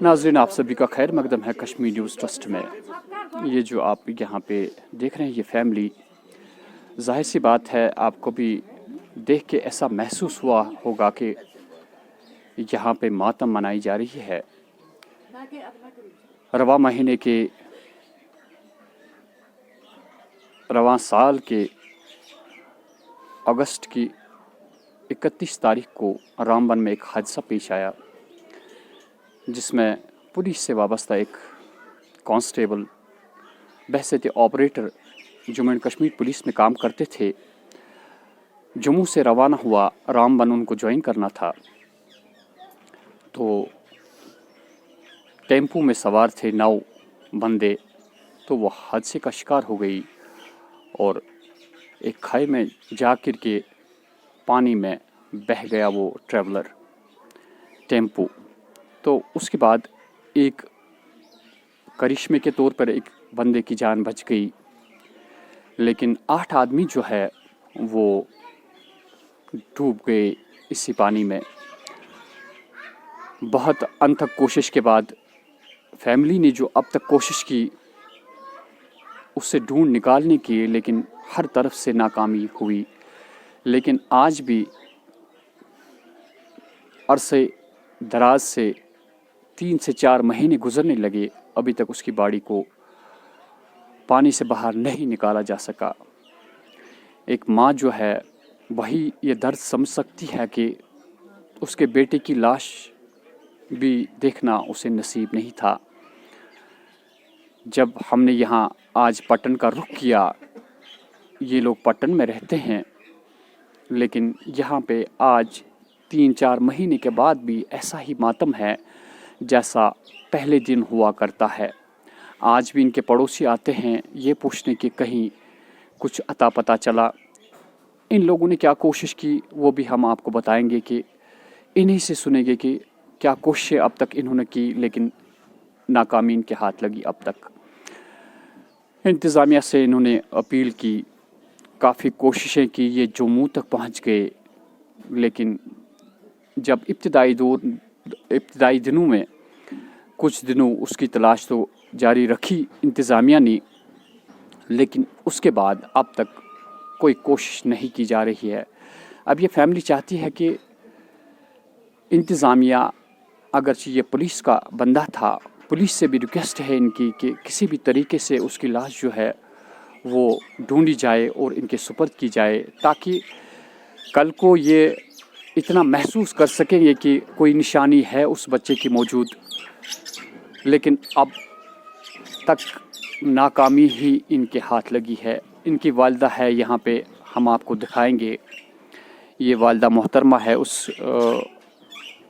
नाज़रीन, आप सभी का खैर मकदम है कश्मीर न्यूज़ ट्रस्ट में। ये जो आप यहाँ पे देख रहे हैं ये फैमिली, जाहिर सी बात है आपको भी देख के ऐसा महसूस हुआ होगा कि यहाँ पे मातम मनाई जा रही है। रवां महीने के रवां साल के अगस्त की 31 तारीख को रामबन में एक हादसा पेश आया, जिसमें पुलिस से वाबस्ता एक कांस्टेबल बहसीत operator Jammu and Kashmir police में काम करते थे, जम्मू से रवाना हुआ रामबन उनको ज्वाइन करना था। तो टेम्पू में सवार थे 9 बंदे, तो वो हादसे का शिकार हो गई और एक खाई में जा गिर के पानी में बह गया वो ट्रैवलर टेम्पू। तो उसके बाद एक करिश्मे के तौर पर एक बंदे की जान बच गई, लेकिन 8 आदमी जो है वो डूब गए इसी पानी में। बहुत अनथक कोशिश के बाद फैमिली ने जो अब तक कोशिश की उससे ढूंढ निकालने की, लेकिन हर तरफ से नाकामी हुई। लेकिन आज भी अरसे दराज से 3 से 4 महीने गुजरने लगे, अभी तक उसकी बॉडी को पानी से बाहर नहीं निकाला जा सका। एक माँ जो है वही ये दर्द समझ सकती है कि उसके बेटे की लाश भी देखना उसे नसीब नहीं था। जब हमने यहाँ आज पटन का रुख किया, ये लोग पटन में रहते हैं, लेकिन यहाँ पे आज 3-4 महीने के बाद भी ऐसा ही मातम है जैसा पहले दिन हुआ करता है। आज भी इनके पड़ोसी आते हैं ये पूछने कि कहीं कुछ अता पता चला। इन लोगों ने क्या कोशिश की वो भी हम आपको बताएंगे कि इन्हीं से सुनेंगे कि क्या कोशिशें अब तक इन्होंने की, लेकिन नाकामी इनके हाथ लगी। अब तक इंतज़ामिया से इन्होंने अपील की, काफ़ी कोशिशें की, ये जम्मू तक पहुंच गए, लेकिन जब इब्तिदाई दिनों में कुछ दिनों उसकी तलाश तो जारी रखी इंतज़ामिया ने, लेकिन उसके बाद अब तक कोई कोशिश नहीं की जा रही है। अब ये फैमिली चाहती है कि इंतज़ामिया, अगरचे ये पुलिस का बंदा था, पुलिस से भी रिक्वेस्ट है इनकी कि किसी भी तरीके से उसकी लाश जो है वो ढूंढी जाए और इनके सुपर्द की जाए, ताकि कल को ये इतना महसूस कर सकेंगे कि कोई निशानी है उस बच्चे की मौजूद। लेकिन अब तक नाकामी ही इनके हाथ लगी है। इनकी वालिदा है यहाँ पे, हम आपको दिखाएंगे। ये वालिदा मोहतरमा है उस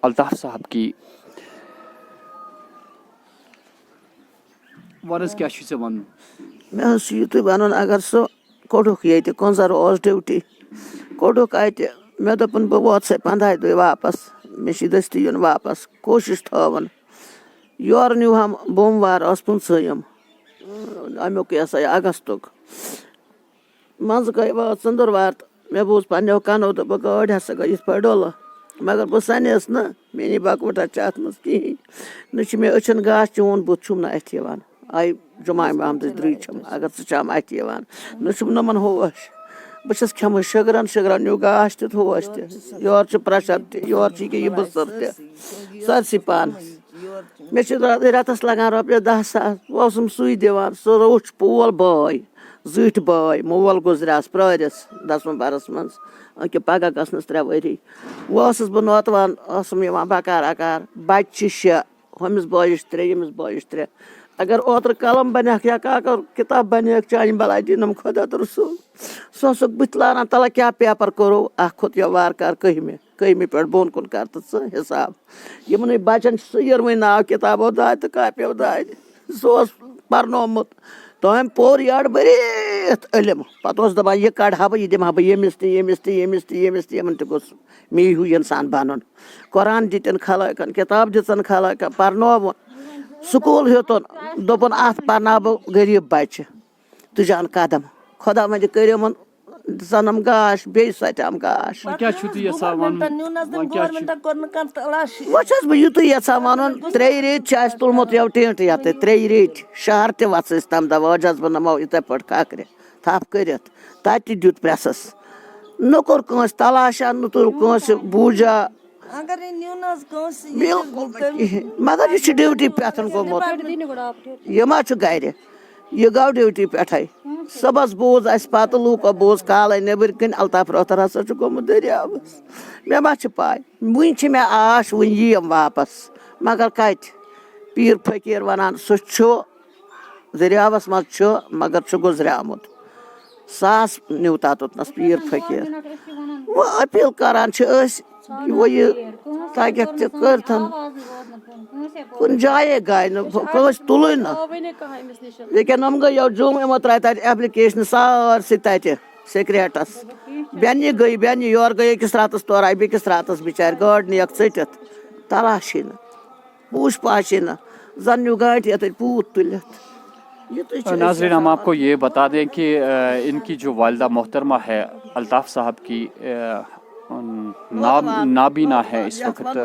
अल्ताफ़ साहब की। वरस क्या छुसे वन मैं युत वन, अगर सो कोडुक ये कंजर्व ड्यूटी कोडुक आते मे दोपन बह वात 15 दुह वापस, मे दस्ती युन वापस, कोशिश थवन योर न्यू हम बोमवार 15 अमुक यह अगस्तुक मज गई वा षंदुरवार। मे बूज पो कनो तो गाड़ हसा गई पे डोल, मगर बह सनस ना मेनी बकवटा अत मज कहें न मे अचन गाश चोन बुत ना अथ आई जुमा अहमद द्रीचम, अगर सम अथ नमन होश बस खेम शगरन शगरन न्यू गाश तोश तोर प्रेशर तोर यह बसर तरसी पान। मे रतस लगान रॉपिस 10 सास, वह सुई दिवान, सह रोच पोल बाय जुट बाय मोल गुजरस प्रस 10 बरस मज कि पगह गसनस 3 वरी। वह बह नोतवान बकार अकार बच्चे 6, हमिस बाइस 3 यमिस बाइस 3। अगर ओतर कलम बनक या काकर किताब बनक चान बलाई दीनम खुदा तो रसूल सह बुत लाना तला क्या पेपर करो खुद या वार कर 11 पे बोन कुन कर तो हिसाब यमन बचन सैरवे नाव किताबों दाद तो कापियों दाद सह पर्नोमुत तम पोर यार बरीत इलम पत दपान यह कड़ा बह यह दिमा बह यमिस तमन तोस मे हूँ इंसान बन। कुरान दितन खलाकन, किताब दितन खलाकन, पर्नोवन स्कूल हेतन दोपन अत पर्ना बह गरीब बच्चे तुजान कदम खुदा मंद करिमन زنم گاش بیٚیہِ سَتیٛام گاش وۄنۍ کیٛاہ چھُو تُہۍ یژھان وَنُن وۄنۍ کیٛاہ چھُ وۄنۍ چھَس بہٕ یِتُے یَژھان وَنُن 3 ریٚتۍ چھِ اَسہِ تُلمُت یَوٕ ٹٮ۪نٛٹ یَتَے 3 ریٚتۍ شہر تہِ وَژھ أسۍ تَمہِ دۄہ وۄنۍ چھَس بہٕ نَمو یِتھَے پٲٹھۍ کھکھرِ تھَپھ کٔرِتھ تَتہِ تہِ دیُت پرٛٮ۪سَس نہ کوٚر کٲنٛسہِ تلاشا نہ توٚر کٲنٛسہِ بوٗجا بِلکُل نہٕ کِہیٖنۍ مگر یہِ چھُ ڈِوٹی پٮ۪ٹھ گوٚمُت یہِ ما چھُ گرِ یہِ گوٚو ڈِوٹی پٮ۪ٹھَے صُبحس بوٗز اَسہِ پَتہٕ لوٗکو بوٗز کالے نیٚبٕرۍ کِنۍ الطاف رٲتھٕر ہسا چھُ گوٚمُت دٔریاوَس مےٚ ما چھِ پاے وٕنہِ چھِ مےٚ آش وٕنہِ یِیَم واپس مگر کَتہِ پیٖر فقیٖر وَنان سُہ چھُ دٔریاوَس منٛز چھُ مگر چھُ گُزریومُت ساس نیوٗ تَتُتھنَس پیٖر فقیٖر وۄنۍ أپیٖل کران چھِ أسۍ وۄنۍ یہِ تَگٮ۪کھ تہِ کٔرتَن کُنہِ جایے گٔے نہٕ کٲنٛسہِ تُلٕے نہٕ لیکِن یِم گٔے یورٕ جوٚم یِمو ترٛایہِ تَتہِ ایپلِکیشنہٕ سارسٕے تَتہِ سیکریٹَس بیٚنہِ گٔے بیٚنہِ یورٕ گٔے أکِس راتَس تورٕ آیہِ بیٚکِس راتَس بِچارِ گٲڑۍ نِیَکھ ژٔٹِتھ تلاشی نہٕ پوٗچھ پاچھے نہٕ زَن نیوٗ گاڑِ یَتَتھ پوٗت تُلِتھ ناظرین ہم آپ کو یہ بتا دیں کہ ان کی جو والدہ محترمہ ہے الطاف صاحب کی نابینا ہے اس وقت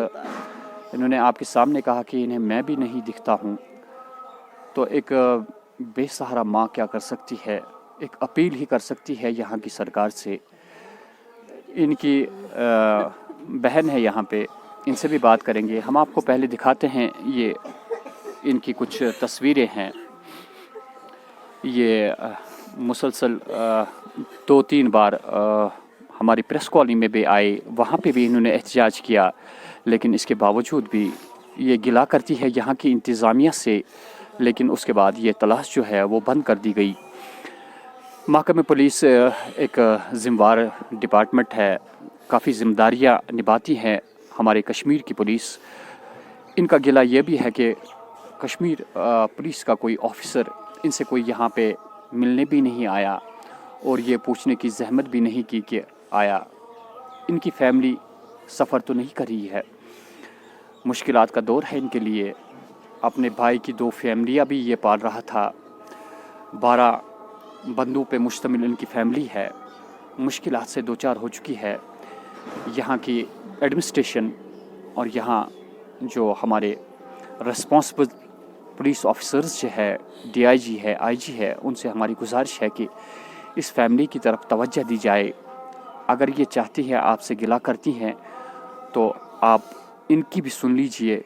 انہوں نے آپ کے سامنے کہا کہ انہیں میں بھی نہیں دکھتا ہوں تو ایک بے سہارا ماں کیا کر سکتی ہے ایک اپیل ہی کر سکتی ہے یہاں کی سرکار سے ان کی بہن ہے یہاں پہ ان سے بھی بات کریں گے ہم آپ کو پہلے دکھاتے ہیں یہ ان کی کچھ تصویریں ہیں یہ مسلسل 2-3 بار ہماری پریس کالونی میں بھی آئے وہاں پہ بھی انہوں نے احتجاج کیا لیکن اس کے باوجود بھی یہ گلا کرتی ہے یہاں کی انتظامیہ سے لیکن اس کے بعد یہ تلاش جو ہے وہ بند کر دی گئی محکمہ پولیس ایک ذمہ دار ڈپارٹمنٹ ہے کافی ذمہ داریاں نبھاتی ہیں ہمارے کشمیر کی پولیس ان کا گلہ یہ بھی ہے کہ کشمیر پولیس کا کوئی آفیسر ان سے کوئی یہاں پہ ملنے بھی نہیں آیا اور یہ پوچھنے کی زحمت بھی نہیں کی کہ آیا ان کی فیملی سفر تو نہیں کر رہی ہے مشکلات کا دور ہے ان کے لیے اپنے بھائی کی 2 فیملیاں بھی یہ پال رہا تھا 12 بندوں پہ مشتمل ان کی فیملی ہے مشکلات سے دوچار ہو چکی ہے یہاں کی ایڈمنسٹریشن اور یہاں جو ہمارے ریسپانسبل پولیس آفیسرز جو ہے DIG ہے IG ہے ان سے ہماری گزارش ہے کہ اس فیملی کی طرف توجہ دی جائے اگر یہ چاہتی ہیں آپ سے گلہ کرتی ہیں تو آپ ان کی بھی سن لیجئے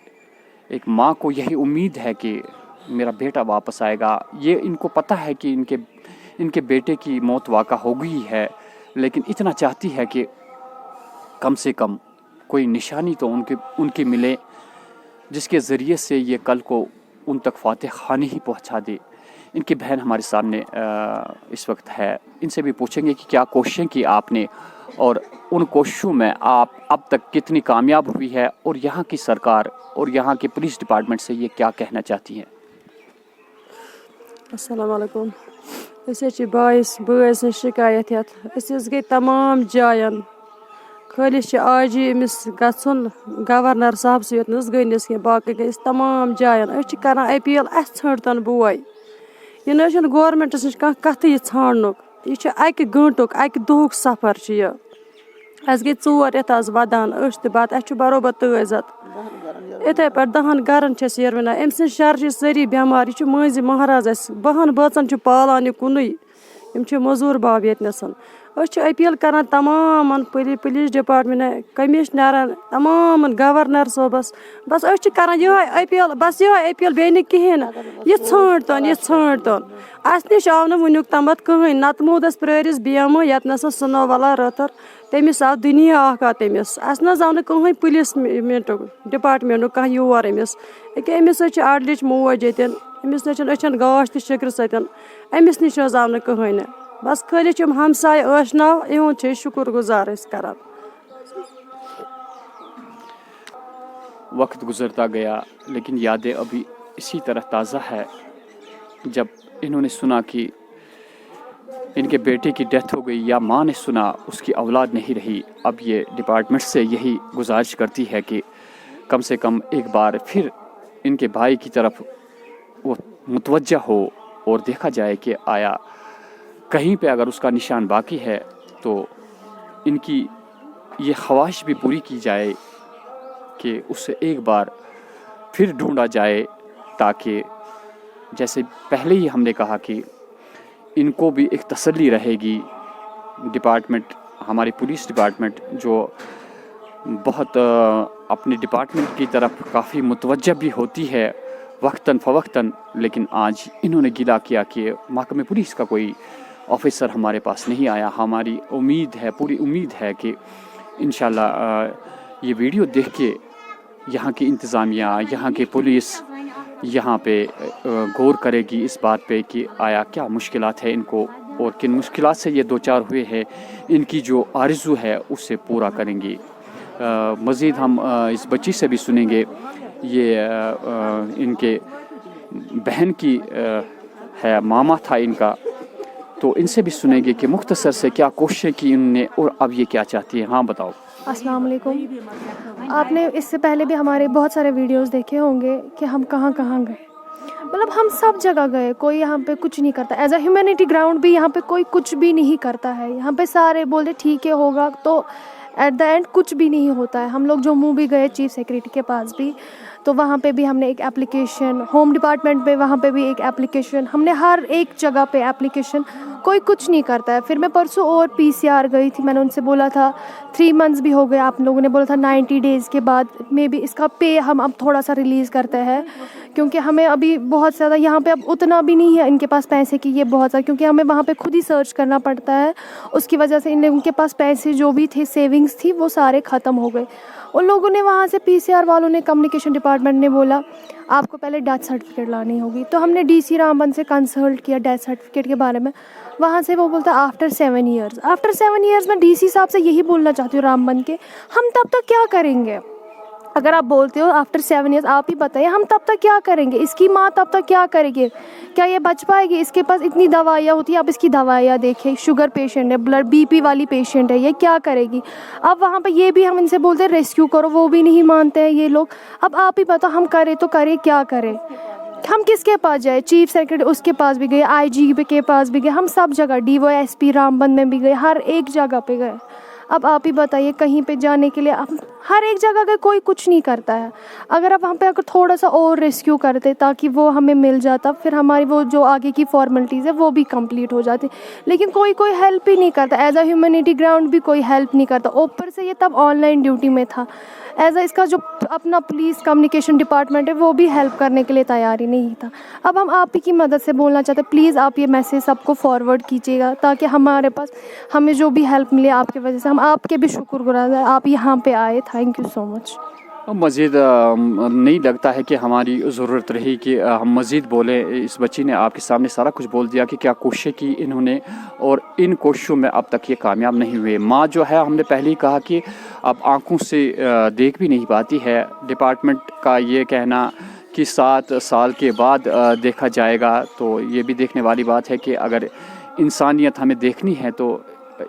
ایک ماں کو یہی امید ہے کہ میرا بیٹا واپس آئے گا یہ ان کو پتہ ہے کہ ان کے بیٹے کی موت واقع ہو گئی ہے لیکن اتنا چاہتی ہے کہ کم سے کم کوئی نشانی تو ان کی ملے جس کے ذریعے سے یہ کل کو ان تک فاتح خانی ہی پہنچا دے ان کی بہن ہمارے سامنے اس وقت ہے ان سے بھی پوچھیں گے کہ کیا کوششیں کی آپ نے اور ان کوششوں میں آپ اب تک کتنی کامیاب ہوئی ہے اور یہاں کی سرکار اور یہاں کے پولیس ڈپارٹمنٹ سے یہ کیا کہنا چاہتی ہیں السلام علیکم أسۍ بٲیِس نِش شِکایت ہٮ۪تھ أسۍ حظ گٔے تمام جایَن خٲلی چھِ آجی أمِس گژھُن گورنر صاحبسٕے یوت نہٕ حظ گٔے نہٕ کینٛہہ باقٕے گٔے أسۍ تمام جایَن أسۍ چھِ کَران أپیٖل اَسہِ ژھٲنٛڈتَن بوے یہِ نہٕ حظ چھُنہٕ گورمٮ۪نٛٹَس نِش کانٛہہ کَتھٕے یہِ ژھانٛڈنُک یہِ چھُ اَکہِ گٲنٛٹُک اَکہِ دۄہُک سفر چھُ یہِ اَسہِ گٔے 4 رٮ۪تھ آز وَدان أچھ تہِ بَتہٕ اَسہِ چھُ بروبر تٲزت یِتھَے پٲٹھۍ 10 گَرَن چھِ أسۍ یِروِنان أمۍ سٕنٛدۍ شَرٕ چھِ سٲری بٮ۪مار یہِ چھُ مٲنٛزِ مہراز اَسہِ 12 بٲژَن چھُ پالان یہِ کُنُے یِم چھِ موٚزوٗر باب ییٚتنَس أسۍ چھِ أپیٖل کَران تمامَن پُلیٖس ڈِپاٹمنٹ کٔمِشنَرَن تمامَن گورنر صٲبَس بَس أسۍ چھِ کَران یِہوٚے أپیٖل بَس یِہوٚے أپیٖل بیٚیہِ نہٕ کِہیٖنۍ نہٕ یہِ ژھٲنٛڈتَن یہِ ژھٲنٛڈتَن اَسہِ نِش آو نہٕ وٕنیُک تامَتھ کٕہٕنۍ نَتہٕ موٗد اَسہِ پرٛٲرِس بیمہٕ ییٚتنَس سٕنووالا رٲتھٕر تٔمِس آو دُنیا اکھ آو تٔمِس اَسہِ نہ حظ آو نہٕ کٕہٕنۍ پُلیٖس ڈِپاٹمنٹُک کانٛہہ یور أمِس أکیٛاہ أمِس حظ چھِ اَڈلِچ موج ییٚتٮ۪ن أمِس نہ چھِنہٕ أچھَن گاش تہِ شِکرٕ سۭتۍ أمِس نِش حظ آو نہٕ کٕہٕنۍ نہٕ بَس خٲلی چھِ یِم ہمساے ٲشناو یِہُنٛد چھِ أسۍ شُکُر گُزار أسۍ کَران وقت گزرتا گیا لیکن یادیں ابھی اسی طرح تازہ ہے جب انہوں نے سنا کہ ان کے بیٹے کی ڈیتھ ہو گئی یا ماں نے سنا اس کی اولاد نہیں رہی اب یہ ڈپارٹمنٹ سے یہی گزارش کرتی ہے کہ کم سے کم ایک بار پھر ان کے بھائی کی طرف وہ متوجہ ہو اور دیکھا جائے کہ آیا کہیں پہ اگر اس کا نشان باقی ہے तो इनकी ये ख्वाहिश भी पूरी की जाए कि उसे एक बार फिर ढूंढा जाए, ताकि जैसे पहले ही हमने कहा कि इनको भी एक तसल्ली रहेगी। डिपार्टमेंट, हमारी पुलिस डिपार्टमेंट जो बहुत अपने डिपार्टमेंट की तरफ काफ़ी मुतवज्जह भी होती है वक्तन फ़वक्तन, लेकिन आज इन्होंने गिला किया कि महकमे पुलिस का कोई ऑफिसर हमारे पास नहीं आया। हमारी उम्मीद है, पूरी उम्मीद है कि इंशाल्लाह ये वीडियो देख के यहाँ की इंतज़ामिया, यहाँ की पुलिस यहाँ पे गौर करेगी इस बात पे कि आया क्या मुश्किलात है इनको और किन मुश्किलात से ये दो चार हुए हैं, इनकी जो आरज़ू है उससे पूरा करेंगी। मज़ीद हम इस बच्ची से भी सुनेंगे, ये इनके बहन की है, मामा था इनका, तो इनसे भी सुनेंगे कि मुख्तसर से क्या कोशिशें की इन्होंने और अब ये क्या चाहती है। हाँ बताओ। अस्सलाम वालेकुम। आपने इससे पहले भी हमारे बहुत सारे वीडियोस देखे होंगे कि हम कहाँ कहाँ गए, मतलब हम सब जगह गए, कोई यहाँ पे कुछ नहीं करता। एज अ ह्यूमैनिटी ग्राउंड भी यहाँ पे कोई कुछ भी नहीं करता है। यहाँ पे सारे बोलते ठीक है होगा, तो एट द एंड कुछ भी नहीं होता है। हम लोग जम्मू भी गए चीफ सेक्रेटरी के पास भी, तो वहाँ पे भी हमने एक एप्लीकेशन, होम डिपार्टमेंट पे वहाँ पे भी एक एप्लीकेशन, हमने हर एक जगह पे एप्लीकेशन, कोई कुछ नहीं करता है। फिर मैं परसों और PCR गई थी, मैंने उनसे बोला था 3 मंथ्स भी हो गए, आप लोगों ने बोला था 90 डेज़ के बाद मे बी इसका पे हम अब थोड़ा सा रिलीज़ करते हैं, क्योंकि हमें अभी बहुत ज़्यादा यहाँ पे अब उतना भी नहीं है इनके पास पैसे की, ये बहुत ज़्यादा, क्योंकि हमें वहाँ पे खुद ही सर्च करना पड़ता है। उसकी वजह से उनके पास पैसे जो भी थे, सेविंग्स थी, वो सारे ख़त्म हो गए। उन लोगों ने वहाँ से PCR वालों ने, कम्युनिकेशन डिपार्टमेंट ने बोला आपको पहले डेथ सर्टिफिकेट लानी होगी। तो हमने DC रामबन से कंसल्ट किया डेथ सर्टिफिकेट के बारे में। वहाँ से वो बोलता आफ्टर 7 ईयर्स। आफ्टर 7 ईयर्स मैं DC साहब से यही बोलना चाहती हूँ रामबन के, हम तब तक क्या करेंगे? अगर आप बोलते हो आफ्टर 7 ईयर्स, आप ही बताइए हम तब तक क्या करेंगे? इसकी माँ तब तक क्या करेगी? क्या ये बच पाएगी? इसके पास इतनी दवाइयाँ होती हैं, आप इसकी दवाइयाँ देखें, शुगर पेशेंट है, ब्लड BP वाली पेशेंट है, ये क्या करेगी? अब वहाँ पे ये भी हम इनसे बोलते हैं रेस्क्यू करो, वो भी नहीं मानते हैं ये लोग। अब आप ही बताओ हम करें तो करें, क्या करें? हम किसके पास जाए? चीफ सेक्रेटरी उसके पास भी गए, IG के पास भी गए, हम सब जगह, DYSP रामबन में भी गए, हर एक जगह पे गए। अब आप ही बताइए, कहीं पे जाने के लिए अब हर एक जगह का कोई कुछ नहीं करता है। अगर आप वहाँ पे अगर थोड़ा सा और रेस्क्यू करते ताकि वो हमें मिल जाता, फिर हमारी वो जो आगे की फॉर्मेलिटीज़ है वो भी कंप्लीट हो जाती, लेकिन कोई हेल्प ही नहीं करता। एज अ ह्यूमैनिटी ग्राउंड भी कोई हेल्प नहीं करता। ऊपर से ये तब ऑनलाइन ड्यूटी में था। एज अ इसका जो अपना पुलिस कम्युनिकेशन डिपार्टमेंट है वो भी हेल्प करने के लिए तैयार ही नहीं था। अब हम आप ही की मदद से बोलना चाहते हैं, प्लीज़ आप ये मैसेज सबको फॉरवर्ड कीजिएगा, ताकि हमारे पास हमें जो भी हेल्प मिले आपकी वजह से, हम आपके भी शुक्रगुजार हैं, आप यहाँ पे आए। Thank you so much. मज़ीद नहीं लगता है कि हमारी ज़रूरत रही कि हम मज़ीद बोलें। इस बच्ची ने आपके सामने सारा कुछ बोल दिया कि क्या कोशिशें की इन्होंने, और इन कोशिशों में अब तक ये कामयाब नहीं हुए। माँ जो है, हमने पहले ही कहा कि अब आंखों से देख भी नहीं पाती है। डिपार्टमेंट का ये कहना कि 7 साल के बाद देखा जाएगा, तो ये भी देखने वाली बात है कि अगर इंसानियत हमें देखनी है तो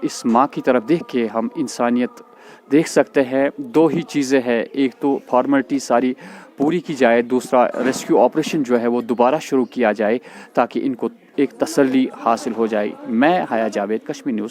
इस माँ की तरफ देख के हम इंसानियत देख सकते हैं। 2 ही चीज़ें हैं, एक तो फॉर्मेलिटी सारी पूरी की जाए, दूसरा रेस्क्यू ऑपरेशन जो है वो दोबारा शुरू किया जाए ताकि इनको एक तसल्ली हासिल हो जाए। मैं हाया जावेद, कश्मीर न्यूज़।